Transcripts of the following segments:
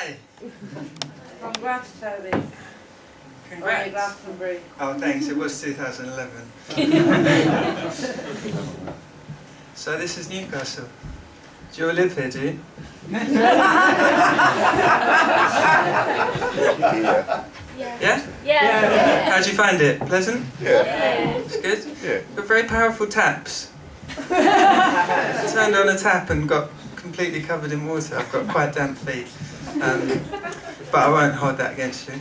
Hi. Congrats, Toby. Congrats. Glastonbury. Oh, thanks. It was 2011. So this is Newcastle. Do you all live here, do you? Yeah? Yeah. How'd you find it? Pleasant? Yeah. It's good? Yeah. Got very powerful taps. Turned on a tap and got completely covered in water. I've got quite damp feet. But I won't hold that against you.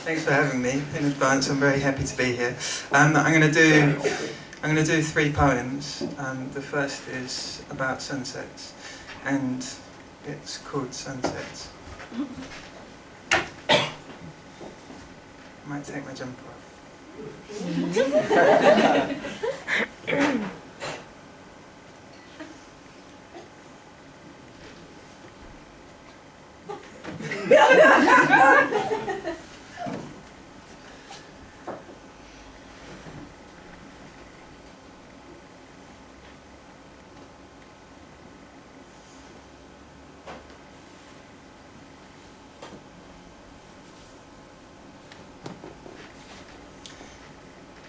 Thanks for having me in advance. I'm very happy to be here. I'm going to do 3 poems. The first is about sunsets, and it's called Sunsets. I might take my jumper off.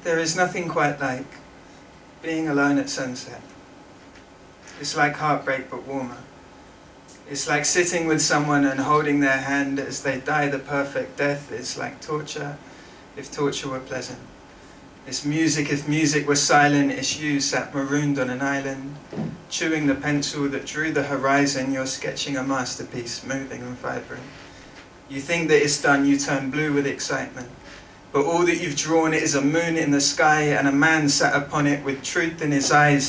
There is nothing quite like being alone at sunset. It's like heartbreak but warmer. It's like sitting with someone and holding their hand as they die the perfect death. It's like torture, if torture were pleasant. It's music if music were silent. It's you sat marooned on an island, chewing the pencil that drew the horizon. You're sketching a masterpiece, moving and vibrant. You think that it's done, you turn blue with excitement. But all that you've drawn is a moon in the sky and a man sat upon it with truth in his eyes,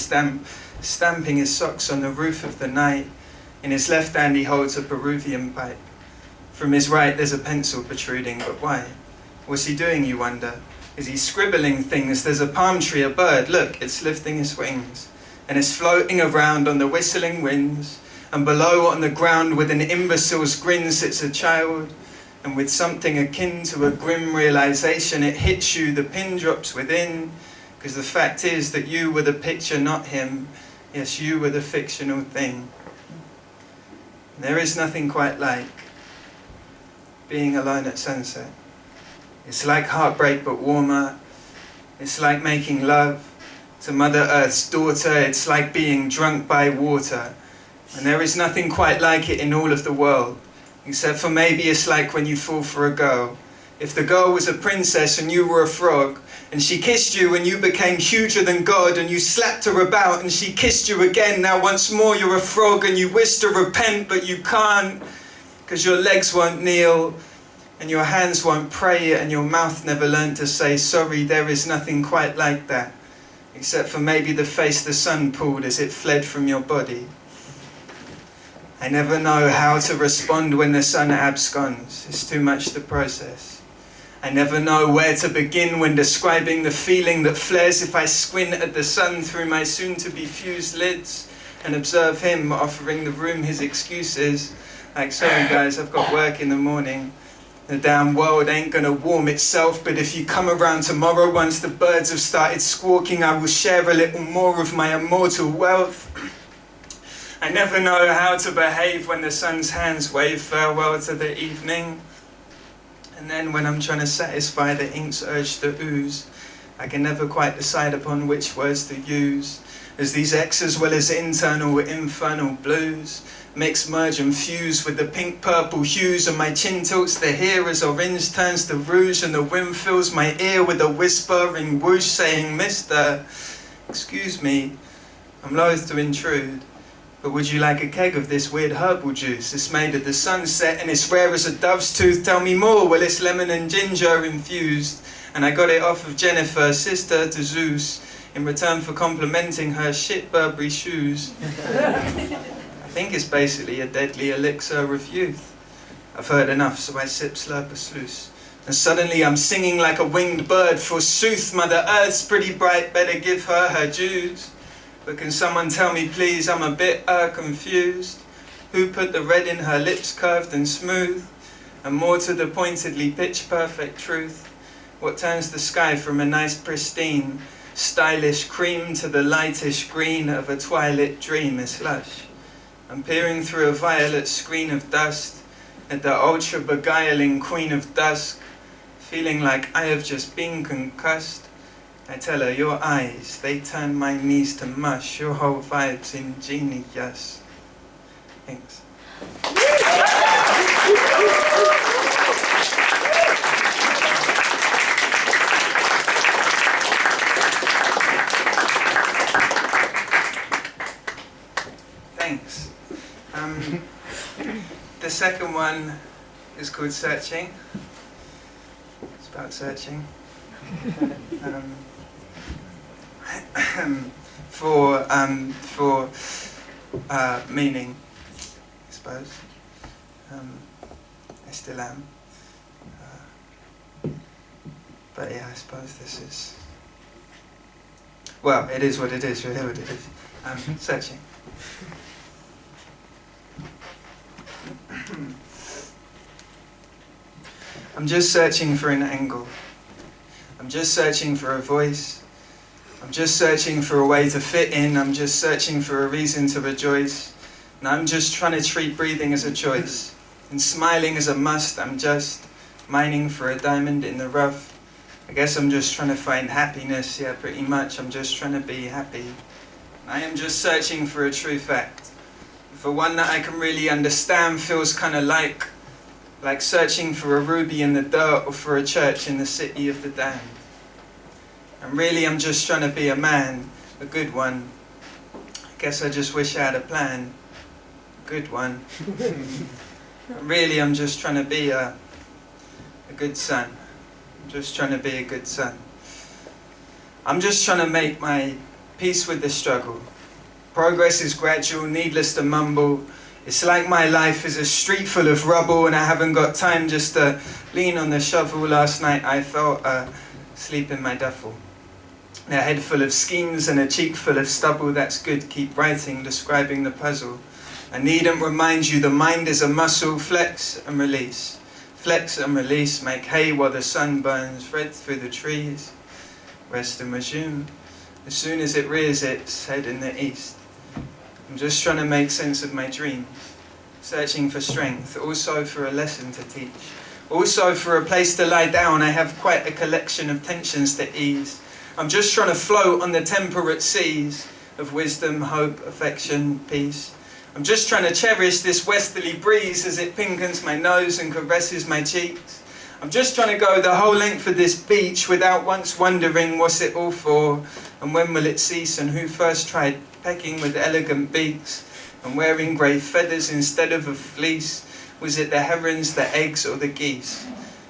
stamping his socks on the roof of the night. In his left hand he holds a Peruvian pipe. From his right there's a pencil protruding, but why? What's he doing, you wonder? Is he scribbling things? There's a palm tree, a bird, look, it's lifting its wings. And it's floating around on the whistling winds. And below on the ground with an imbecile's grin sits a child. And with something akin to a grim realization, it hits you, the pin drops within. Because the fact is that you were the picture, not him. Yes, you were the fictional thing. There is nothing quite like being alone at sunset. It's like heartbreak but warmer. It's like making love to Mother Earth's daughter. It's like being drunk by water. And there is nothing quite like it in all of the world. Except for maybe it's like when you fall for a girl. If the girl was a princess and you were a frog, and she kissed you and you became huger than God, and you slapped her about and she kissed you again, now once more you're a frog and you wish to repent but you can't, because your legs won't kneel and your hands won't pray and your mouth never learned to say sorry. There is nothing quite like that, except for maybe the face the sun pulled as it fled from your body. I never know how to respond when the sun absconds. It's too much to process. I never know where to begin when describing the feeling that flares if I squint at the sun through my soon-to-be fused lids and observe him offering the room his excuses. Like, sorry guys, I've got work in the morning. The damn world ain't gonna warm itself, but if you come around tomorrow once the birds have started squawking, I will share a little more of my immortal wealth. I never know how to behave when the sun's hands wave farewell to the evening. And then when I'm trying to satisfy the ink's urge to ooze, I can never quite decide upon which words to use, as these X as well as internal infernal blues mix, merge and fuse with the pink-purple hues, and my chin tilts the hair as orange turns to rouge, and the wind fills my ear with a whispering whoosh saying, Mister, excuse me, I'm loath to intrude. But would you like a keg of this weird herbal juice? It's made of the sunset and it's rare as a dove's tooth. Tell me more. Well, it's lemon and ginger infused. And I got it off of Jennifer, sister to Zeus, in return for complimenting her shit Burberry shoes. I think it's basically a deadly elixir of youth. I've heard enough, so I sip slurp a sluice. And suddenly I'm singing like a winged bird. Forsooth, Mother Earth's pretty bright, better give her her dues. But can someone tell me please, I'm a bit confused. Who put the red in her lips curved and smooth? And more to the pointedly pitch perfect truth. What turns the sky from a nice pristine, stylish cream to the lightish green of a twilight dream is lush. I'm peering through a violet screen of dust at the ultra beguiling queen of dusk, feeling like I have just been concussed. I tell her, your eyes, they turn my knees to mush, your whole vibe's ingenious. Thanks. Thanks. The second one is called Searching. It's about searching. For meaning, I suppose. I still am. But yeah, I suppose this is... Well, it is what it is. You'll hear what it is. Searching. I'm just searching for an angle. I'm just searching for a voice. I'm just searching for a way to fit in. I'm just searching for a reason to rejoice. And I'm just trying to treat breathing as a choice. And smiling as a must. I'm just mining for a diamond in the rough. I guess I'm just trying to find happiness. Yeah, pretty much. I'm just trying to be happy. I am just searching for a true fact. For one that I can really understand. Feels kind of like searching for a ruby in the dirt or for a church in the city of the damned. And really I'm just trying to be a man, a good one. I guess I just wish I had a plan, a good one. Really I'm just trying to be a good son. I'm just trying to be a good son. I'm just trying to make my peace with the struggle. Progress is gradual, needless to mumble. It's like my life is a street full of rubble and I haven't got time just to lean on the shovel. Last night I felt asleep in my duffel. A head full of schemes and a cheek full of stubble. That's good, keep writing, describing the puzzle. I needn't remind you the mind is a muscle. Flex and release. Flex and release. Make hay while the sun burns red through the trees. Rest and resume. As soon as it rears its head in the east. I'm just trying to make sense of my dreams, searching for strength, also for a lesson to teach, also for a place to lie down. I have quite a collection of tensions to ease. I'm just trying to float on the temperate seas of wisdom, hope, affection, peace. I'm just trying to cherish this westerly breeze as it pinkens my nose and caresses my cheeks. I'm just trying to go the whole length of this beach without once wondering what's it all for and when will it cease and who first tried pecking with elegant beaks and wearing grey feathers instead of a fleece. Was it the herons, the eggs or the geese?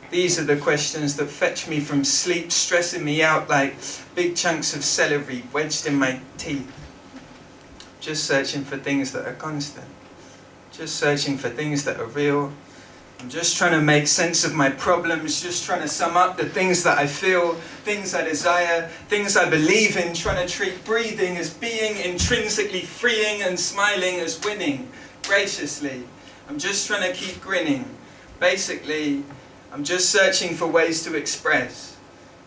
These are the questions that fetch me from sleep, stressing me out like big chunks of celery wedged in my teeth. Just searching for things that are constant. Just searching for things that are real. I'm just trying to make sense of my problems, just trying to sum up the things that I feel, things I desire, things I believe in, trying to treat breathing as being intrinsically freeing and smiling as winning, graciously. I'm just trying to keep grinning. Basically, I'm just searching for ways to express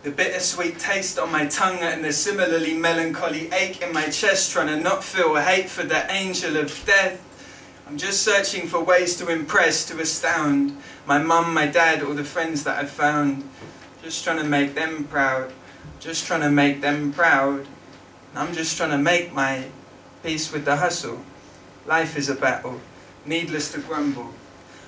the bittersweet taste on my tongue and the similarly melancholy ache in my chest, trying to not feel hate for the angel of death. I'm just searching for ways to impress, to astound my mum, my dad, or the friends that I've found. Just trying to make them proud. Just trying to make them proud. And I'm just trying to make my peace with the hustle. Life is a battle, needless to grumble.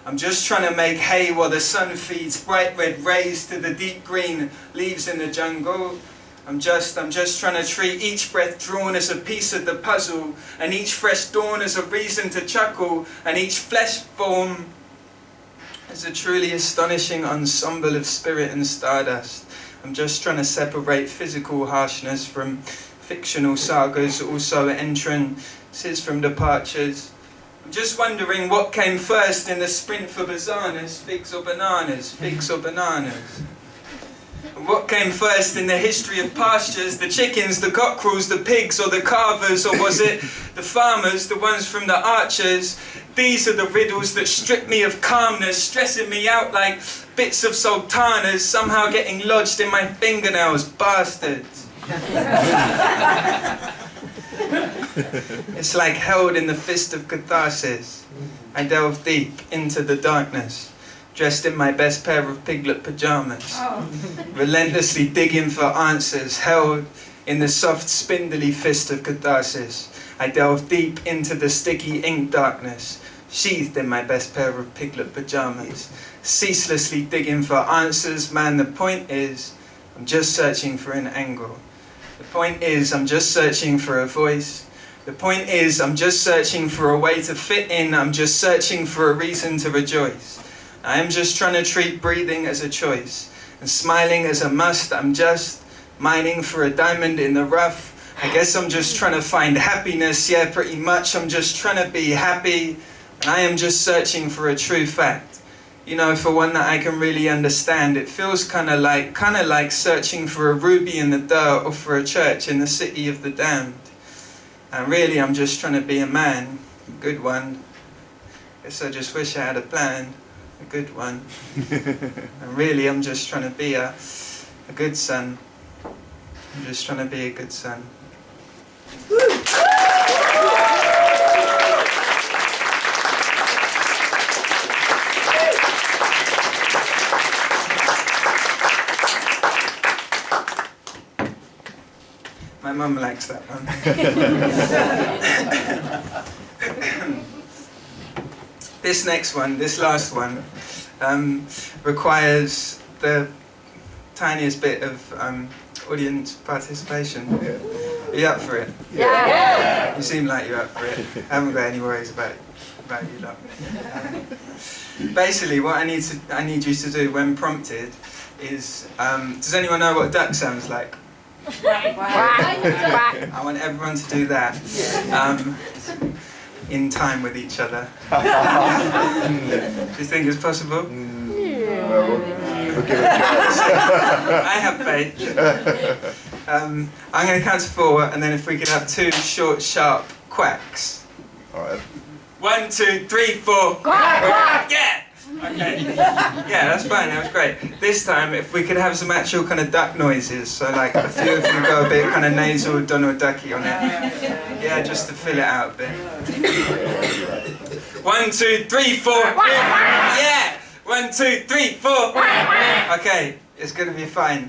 I'm just trying to make hay while the sun feeds bright red rays to the deep green leaves in the jungle. I'm just trying to treat each breath drawn as a piece of the puzzle, and each fresh dawn as a reason to chuckle, and each flesh form as a truly astonishing ensemble of spirit and stardust. I'm just trying to separate physical harshness from fictional sagas, also entrances from departures. I'm just wondering what came first in the sprint for bizarreness, figs or bananas, figs or bananas. And what came first in the history of pastures, the chickens, the cockerels, the pigs or the carvers, or was it the farmers, the ones from the archers? These are the riddles that strip me of calmness, stressing me out like bits of sultanas, somehow getting lodged in my fingernails, bastards. It's like held in the fist of catharsis. I delve deep into the darkness, dressed in my best pair of piglet pajamas, relentlessly digging for answers, held in the soft, spindly fist of catharsis. I delve deep into the sticky ink darkness, sheathed in my best pair of piglet pajamas, ceaselessly digging for answers. Man, the point is, I'm just searching for an angle. The point is, I'm just searching for a voice. The point is, I'm just searching for a way to fit in. I'm just searching for a reason to rejoice. I am just trying to treat breathing as a choice and smiling as a must. I'm just mining for a diamond in the rough. I guess I'm just trying to find happiness. Yeah, pretty much. I'm just trying to be happy. And I am just searching for a true fact. You know, for one that I can really understand. It feels kind of like searching for a ruby in the dirt or for a church in the city of the damned. And really, I'm just trying to be a man, a good one. Guess I just wish I had a plan, a good one. And really, I'm just trying to be a good son. I'm just trying to be a good son. My mum likes that one. This next one, this last one, requires the tiniest bit of audience participation. Are you up for it? Yeah. You seem like you're up for it. I haven't got any worries about you lot. Basically, what I need you to do when prompted is, does anyone know what a duck sounds like? I want everyone to do that in time with each other. Do you think it's possible? I have faith. I'm going to count to 4, and then if we could have 2 short, sharp quacks. All right. 1, 2, 3, 4. Quack, quack. Yeah. Okay. Yeah, that's fine. That was great. This time, if we could have some actual kind of duck noises, so like a few of you go a bit kind of nasal, Donald Ducky on it. Yeah, just to fill it out a bit. 1, 2, 3, 4. Yeah. 1, 2, 3, 4. Okay. It's going to be fine.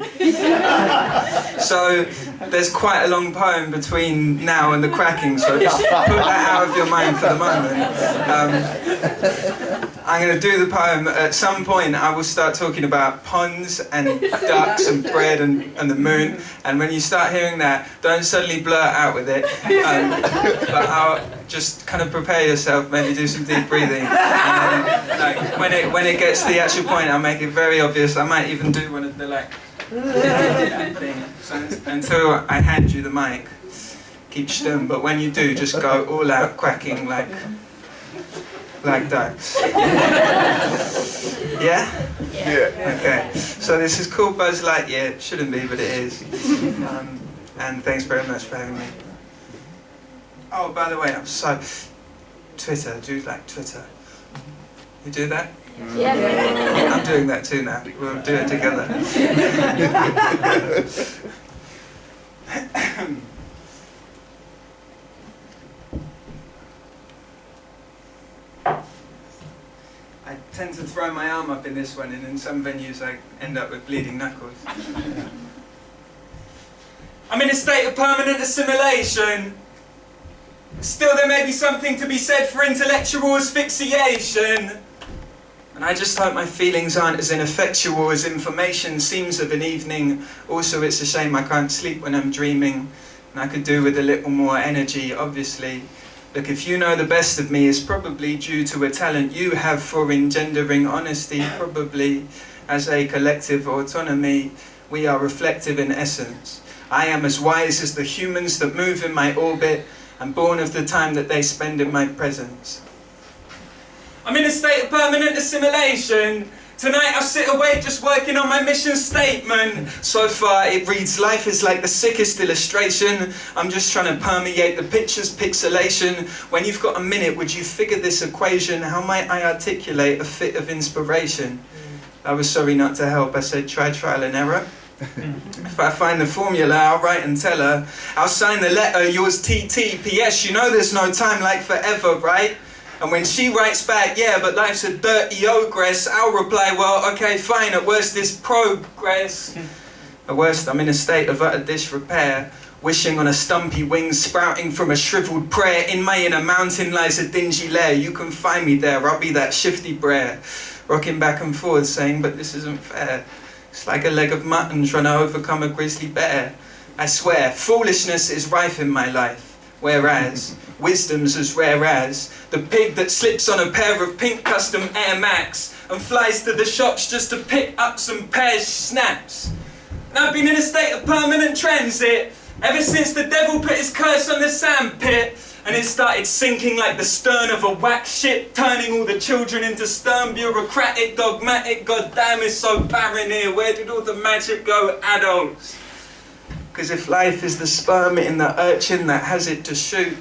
So there's quite a long poem between now and the cracking, so just put that out of your mind for the moment. I'm going to do the poem. At some point I will start talking about ponds and ducks and bread and the moon, and when you start hearing that, don't suddenly blurt out with it, but I'll just kind of prepare yourself, maybe do some deep breathing, and then, like, when it gets to the actual point, I'll make it very obvious. I might even do one of the like thing. So until I hand you the mic, keep stum, but when you do, just go all out quacking like ducks. Yeah? Yeah. Okay. So this is called Buzz Lightyear. It shouldn't be, but it is. And thanks very much for having me. Oh, by the way, Twitter. Do you like Twitter? You do that? Yeah. I'm doing that too now. We'll do it together. I tend to throw my arm up in this one, and in some venues I end up with bleeding knuckles. I'm in a state of permanent assimilation. Still, there may be something to be said for intellectual asphyxiation. And I just hope my feelings aren't as ineffectual as information seems of an evening. Also, it's a shame I can't sleep when I'm dreaming, and I could do with a little more energy, obviously. Look, if you know the best of me, it's probably due to a talent you have for engendering honesty, probably as a collective autonomy. We are reflective in essence. I am as wise as the humans that move in my orbit, and born of the time that they spend in my presence. I'm in a state of permanent assimilation. Tonight I'll sit awake just working on my mission statement. So far it reads, life is like the sickest illustration. I'm just trying to permeate the picture's pixelation. When you've got a minute, would you figure this equation? How might I articulate a fit of inspiration? I was sorry not to help. I said try trial and error. If I find the formula, I'll write and tell her. I'll sign the letter, yours TT. PS, you know there's no time like forever, right? And when she writes back, yeah, but life's a dirty ogress, I'll reply, well, okay, fine, at worst this progress. At worst, I'm in a state of utter disrepair, wishing on a stumpy wing sprouting from a shriveled prayer. In my inner mountain lies a dingy lair. You can find me there, I'll be that shifty brer, rocking back and forth, saying, but this isn't fair. It's like a leg of mutton trying to overcome a grizzly bear. I swear, foolishness is rife in my life, whereas wisdom's as rare as the pig that slips on a pair of pink custom Air Max and flies to the shops just to pick up some pear snaps. Now I've been in a state of permanent transit ever since the devil put his curse on the sandpit, and it started sinking like the stern of a wax ship, turning all the children into stern, bureaucratic, dogmatic. Goddamn, it's so barren here. Where did all the magic go, adults? Because if life is the sperm in the urchin that has it to shoot,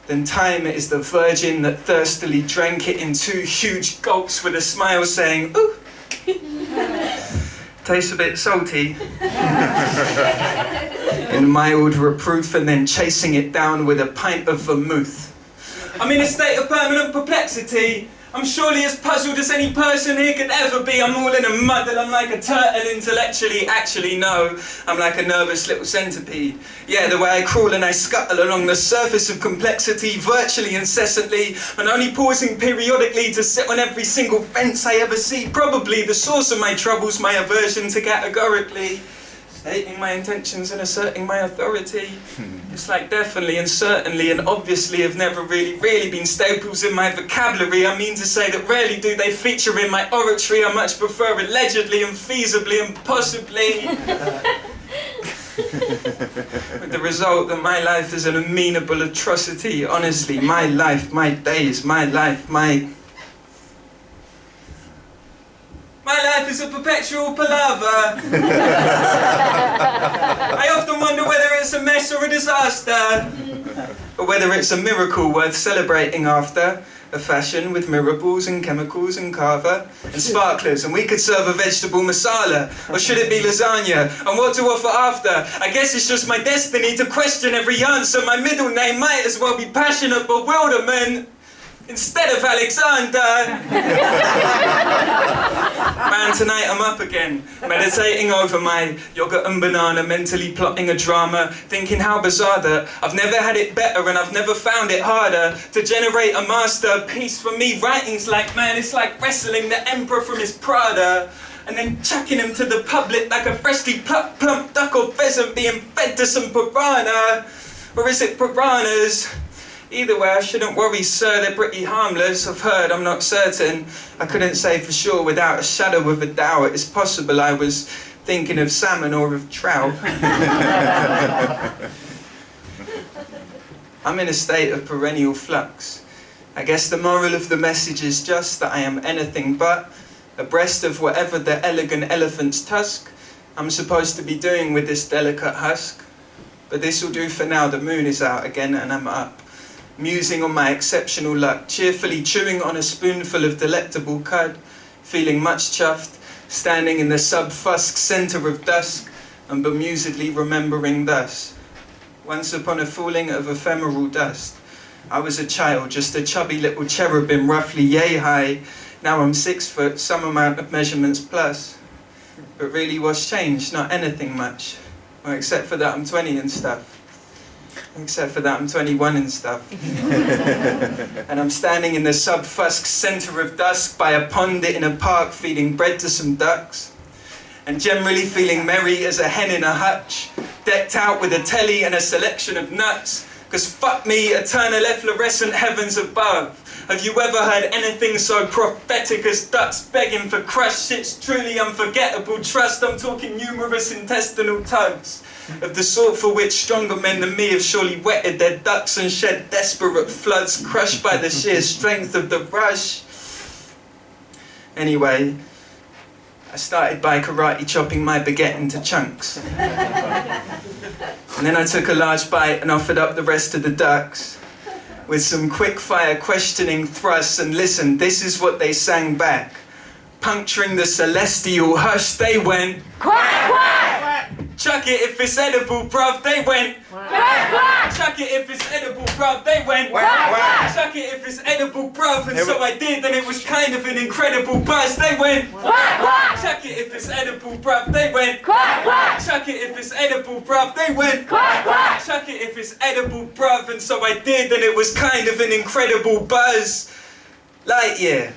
then time is the virgin that thirstily drank it in 2 huge gulps with a smile saying, ooh. Tastes a bit salty. In mild reproof, and then chasing it down with a pint of vermouth. I'm in a state of permanent perplexity. I'm surely as puzzled as any person here could ever be. I'm all in a muddle. I'm like a turtle intellectually. Actually, no. I'm like a nervous little centipede. Yeah, the way I crawl and I scuttle along the surface of complexity virtually incessantly, and only pausing periodically to sit on every single fence I ever see. Probably the source of my troubles, my aversion to categorically stating my intentions and asserting my authority. It's like definitely and certainly and obviously have never really been staples in my vocabulary. I mean to say that rarely do they feature in my oratory. I much prefer allegedly and feasibly and possibly. With the result that my life is an amenable atrocity. Honestly, my life, my days, my life, my life is a perpetual palaver. I often wonder whether it's a mess or a disaster, or whether it's a miracle worth celebrating after. A fashion with mirables and chemicals and kava and sparklers, and we could serve a vegetable masala, or should it be lasagna? And what to offer after? I guess it's just my destiny to question every answer. My middle name might as well be passionate bewilderment instead of Alexander. Man, tonight I'm up again, meditating over my yogurt and banana, mentally plotting a drama, thinking how bizarre that I've never had it better and I've never found it harder to generate a masterpiece. For me, writing's like, man, it's like wrestling the emperor from his Prada and then chucking him to the public like a freshly plucked plump duck or pheasant being fed to some piranha. Or is it piranhas? Either way, I shouldn't worry, sir, they're pretty harmless. I've heard, I'm not certain. I couldn't say for sure without a shadow of a doubt. It's possible I was thinking of salmon or of trout. I'm in a state of perennial flux. I guess the moral of the message is just that I am anything but abreast of whatever the elegant elephant's tusk I'm supposed to be doing with this delicate husk. But this'll do for now, the moon is out again and I'm up, musing on my exceptional luck, cheerfully chewing on a spoonful of delectable cud, feeling much chuffed, standing in the sub-fusk centre of dusk, and bemusedly remembering thus. Once upon a falling of ephemeral dust, I was a child, just a chubby little cherubim, roughly yay high. Now I'm 6 foot, some amount of measurements plus. But really what's changed? Not anything much. Well, except for that I'm 20 and stuff. Except for that I'm 21 and stuff. And I'm standing in the sub-fusk centre of dusk by a pond in a park feeding bread to some ducks. And generally feeling merry as a hen in a hutch, decked out with a telly and a selection of nuts. Cause fuck me, eternal efflorescent heavens above. Have you ever heard anything so prophetic as ducks begging for crushed shit's truly unforgettable trust? I'm talking numerous intestinal tugs, of the sort for which stronger men than me have surely wetted their ducks and shed desperate floods, crushed by the sheer strength of the rush. Anyway, I started by karate chopping my baguette into chunks. And then I took a large bite and offered up the rest of the ducks with some quick-fire questioning thrusts, and listen, this is what they sang back. Puncturing the celestial hush, they went, Quack, quack! Chuck it if it's edible, bruv. They went. Chuck it if it's edible, bruv. They went. Chuck it if it's edible, bruv. And so I did, and it was kind of an incredible buzz. They went. Chuck it if it's edible, bruv. They went. Chuck it if it's edible, bruv. They went. Chuck it if it's edible, bruv. And so I did, and it was kind of an incredible buzz. Lightyear.